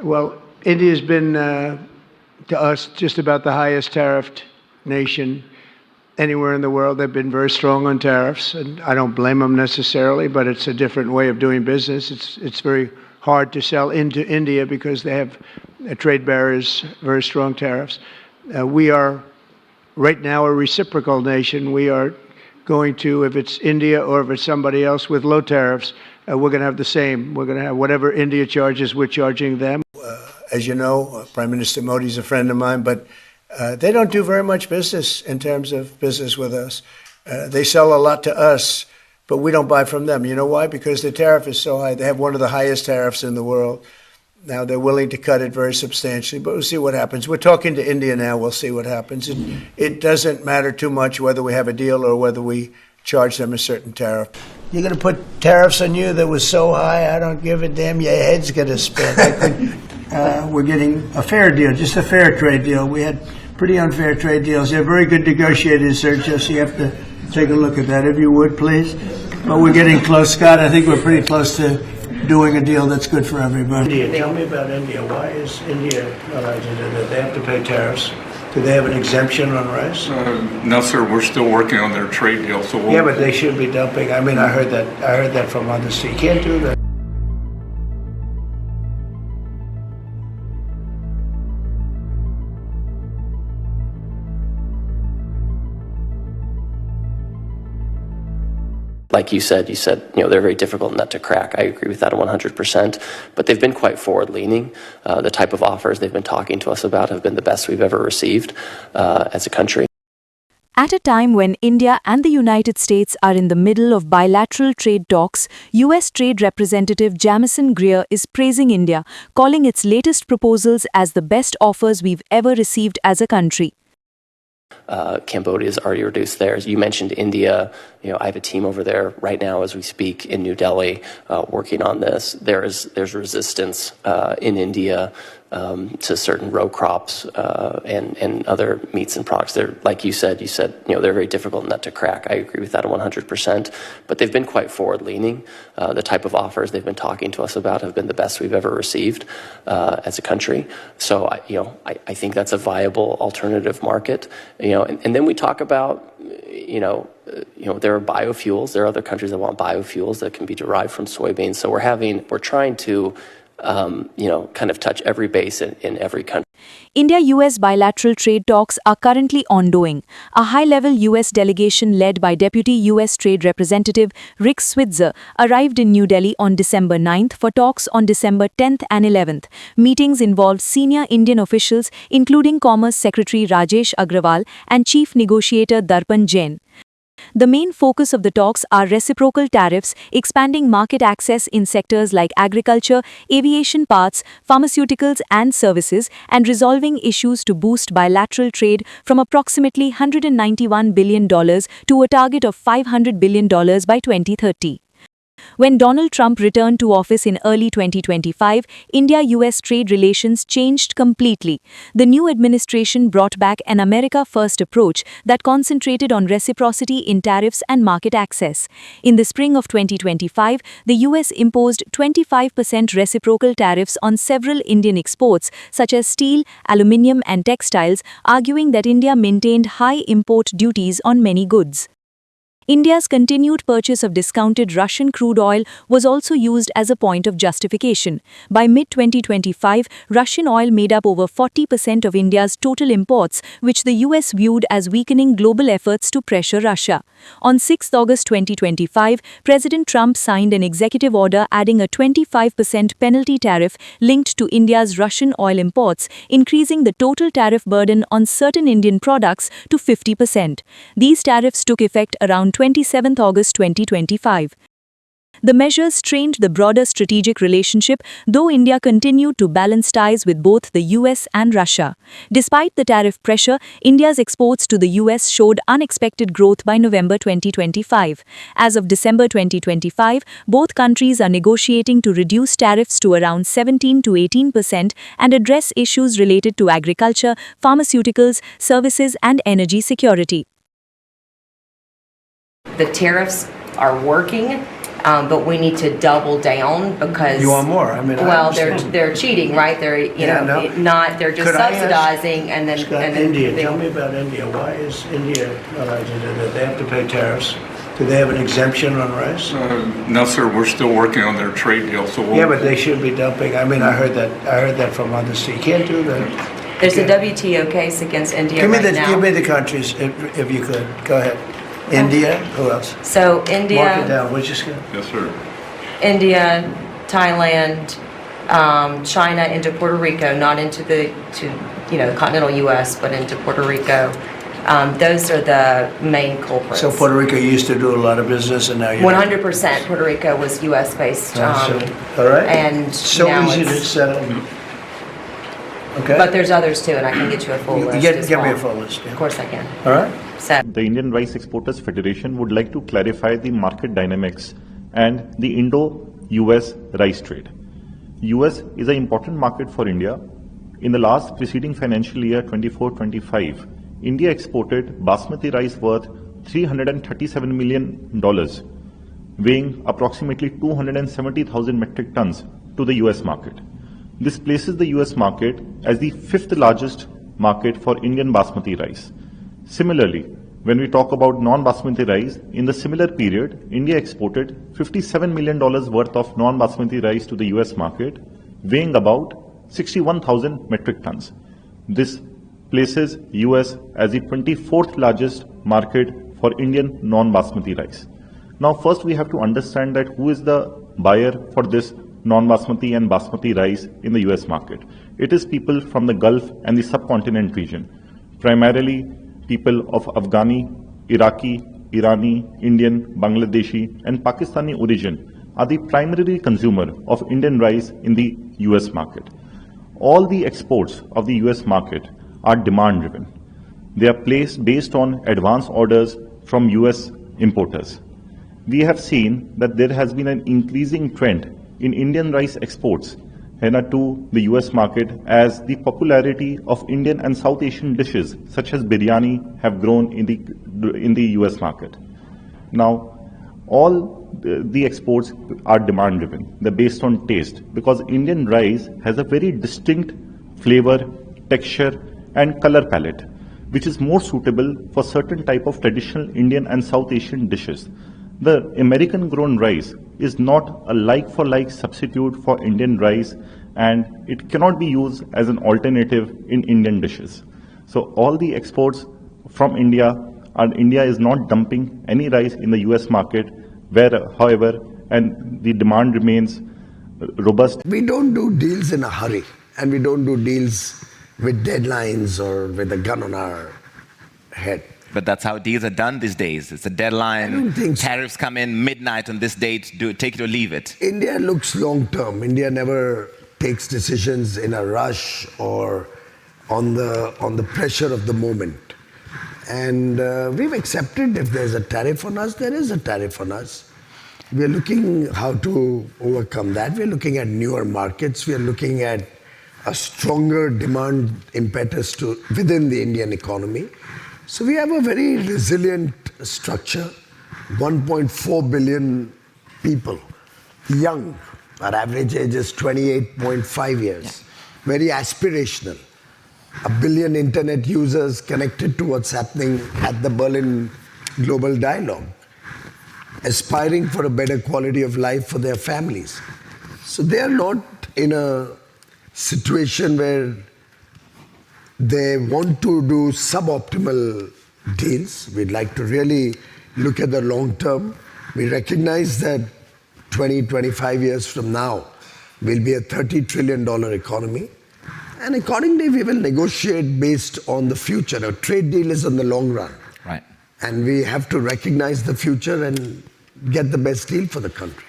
Well, India's been, to us, just about the highest tariffed nation anywhere in the world. They've been very strong on tariffs, and I don't blame them necessarily, but it's a different way of doing business. It's very hard to sell into India because they have trade barriers, very strong tariffs. We are right now a reciprocal nation. We are going to, if it's India or if it's somebody else with low tariffs, we're going to have the same. We're going to have whatever India charges, we're charging them. As you know, Prime Minister Modi is a friend of mine, but they don't do very much business in terms of business with us. They sell a lot to us, but we don't buy from them. You know why? Because the tariff is so high. They have one of the highest tariffs in the world. Now, they're willing to cut it very substantially, but we'll see what happens. We're talking to India now. We'll see what happens. It doesn't matter too much whether we have a deal or whether we charge them a certain tariff. You're going to put tariffs on you that was so high, I don't give a damn. Your head's going to spin. We're getting a fair deal, just a fair trade deal. We had pretty unfair trade deals. They're very good negotiators, sir. Just you have to take a look at that, if you would, please. But we're getting close, Scott. I think we're pretty close to doing a deal that's good for everybody. India, tell me about India. Why is India allowed to do that? They have to pay tariffs. Do they have an exemption on rice? No, sir. We're still working on their trade deal. So yeah, but they should be dumping. I mean, I heard that from others. So you can't do that. Like you said, they're a very difficult nut to crack. I agree with that 100%, but they've been quite forward-leaning. The type of offers they've been talking to us about have been the best we've ever received as a country. At a time when India and the United States are in the middle of bilateral trade talks, U.S. Trade Representative Jamieson Greer is praising India, calling its latest proposals as the best offers we've ever received as a country. Cambodia's already reduced theirs. You mentioned India. I have a team over there right now as we speak in New Delhi working on this. There's resistance in India to certain row crops and other meats and products. They're, like you said, they're a very difficult nut to crack. I agree with that 100%, but they've been quite forward-leaning. The type of offers they've been talking to us about have been the best we've ever received as a country. So, I think that's a viable alternative market. And then we talk about, there are biofuels. There are other countries that want biofuels that can be derived from soybeans. So we're trying to, kind of touch every base in every country. India-US bilateral trade talks are currently ongoing. A high-level U.S. delegation led by Deputy U.S. Trade Representative Rick Switzer arrived in New Delhi on December 9th for talks on December 10th and 11th. Meetings involved senior Indian officials, including Commerce Secretary Rajesh Agrawal and Chief Negotiator Darpan Jain. The main focus of the talks are reciprocal tariffs, expanding market access in sectors like agriculture, aviation parts, pharmaceuticals and services, and resolving issues to boost bilateral trade from approximately $191 billion to a target of $500 billion by 2030. When Donald Trump returned to office in early 2025, India-US trade relations changed completely. The new administration brought back an America-first approach that concentrated on reciprocity in tariffs and market access. In the spring of 2025, the US imposed 25% reciprocal tariffs on several Indian exports, such as steel, aluminium, and textiles, arguing that India maintained high import duties on many goods. India's continued purchase of discounted Russian crude oil was also used as a point of justification. By mid-2025, Russian oil made up over 40% of India's total imports, which the US viewed as weakening global efforts to pressure Russia. On 6 August 2025, President Trump signed an executive order adding a 25% penalty tariff linked to India's Russian oil imports, increasing the total tariff burden on certain Indian products to 50%. These tariffs took effect around 27 August 2025. The measures strained the broader strategic relationship, though India continued to balance ties with both the US and Russia. Despite the tariff pressure, India's exports to the US showed unexpected growth by November 2025. As of December 2025, both countries are negotiating to reduce tariffs to around 17 to 18% and address issues related to agriculture, pharmaceuticals, services, and energy security. The tariffs are working. but we need to double down because You want more? I mean, I well, understand. they're cheating, right? They're Yeah, they're just Could I ask subsidizing and then Scott, India, tell me about India. Why is India allowed to do that? They have to pay tariffs. Do they have an exemption on rice? No, sir, we're still working on their trade deal, so we'll. Yeah, but they should be dumping. I mean, I heard that from others. You can't do that. there's a Okay. WTO case against India Give me right now. Give me the countries if you could. Go ahead. India. Who else? So Mark it India, down. Which is good. Yes, sir. India, Thailand, China into Puerto Rico, not into the continental U.S., but into Puerto Rico. Those are the main culprits. So Puerto Rico used to do a lot of business, and now you're 100% Puerto Rico was U.S. based. all right. And So now easy to it's- set up. Okay. But there's others too, and I can get you a full list. Give as me well. a full list. Yeah. Of course I can. All right. So The Indian Rice Exporters Federation would like to clarify the market dynamics and the Indo-US rice trade. US is an important market for India. In the last preceding financial year 24-25, India exported basmati rice worth $337 million, weighing approximately 270,000 metric tons to the US market. This places the US market as the fifth largest market for Indian basmati rice. Similarly, when we talk about non-basmati rice, in the similar period, India exported $57 million worth of non-basmati rice to the US market, weighing about 61,000 metric tons. This places US as the 24th largest market for Indian non-basmati rice. Now, first we have to understand that who is the buyer for this non-basmati and basmati rice in the US market. It is people from the Gulf and the subcontinent region, primarily people of Afghani, Iraqi, Irani, Indian, Bangladeshi and Pakistani origin are the primary consumer of Indian rice in the US market. All the exports of the US market are demand driven. They are placed based on advance orders from US importers. We have seen that there has been an increasing trend in Indian rice exports to the US market as the popularity of Indian and South Asian dishes such as biryani have grown in the US market. Now, all the exports are demand driven. They're based on taste because Indian rice has a very distinct flavor, texture and color palette, which is more suitable for certain type of traditional Indian and South Asian dishes. The American grown rice is not a like-for-like substitute for Indian rice, and it cannot be used as an alternative in Indian dishes. So all the exports from India, and India is not dumping any rice in the US market, where, however, and the demand remains robust. We don't do deals in a hurry, and we don't do deals with deadlines or with a gun on our head. But that's how deals are done these days. It's a deadline. I don't think so. Tariffs come in midnight on this date. Take it or leave it. India looks long term. India never takes decisions in a rush or on the pressure of the moment. And we've accepted if there's a tariff on us, there is a tariff on us. We're looking how to overcome that. We're looking at newer markets. We're looking at a stronger demand impetus within the Indian economy. So we have a very resilient structure, 1.4 billion people, young. Our average age is 28.5 years, very aspirational. 1 billion internet users connected to what's happening at the Berlin Global Dialogue, aspiring for a better quality of life for their families. So they are not in a situation where they want to do suboptimal deals. We'd like to really look at the long term. We recognize that 20, 25 years from now, we'll be a $30 trillion economy. And accordingly, we will negotiate based on the future. A trade deal is on the long run. Right. And we have to recognize the future and get the best deal for the country.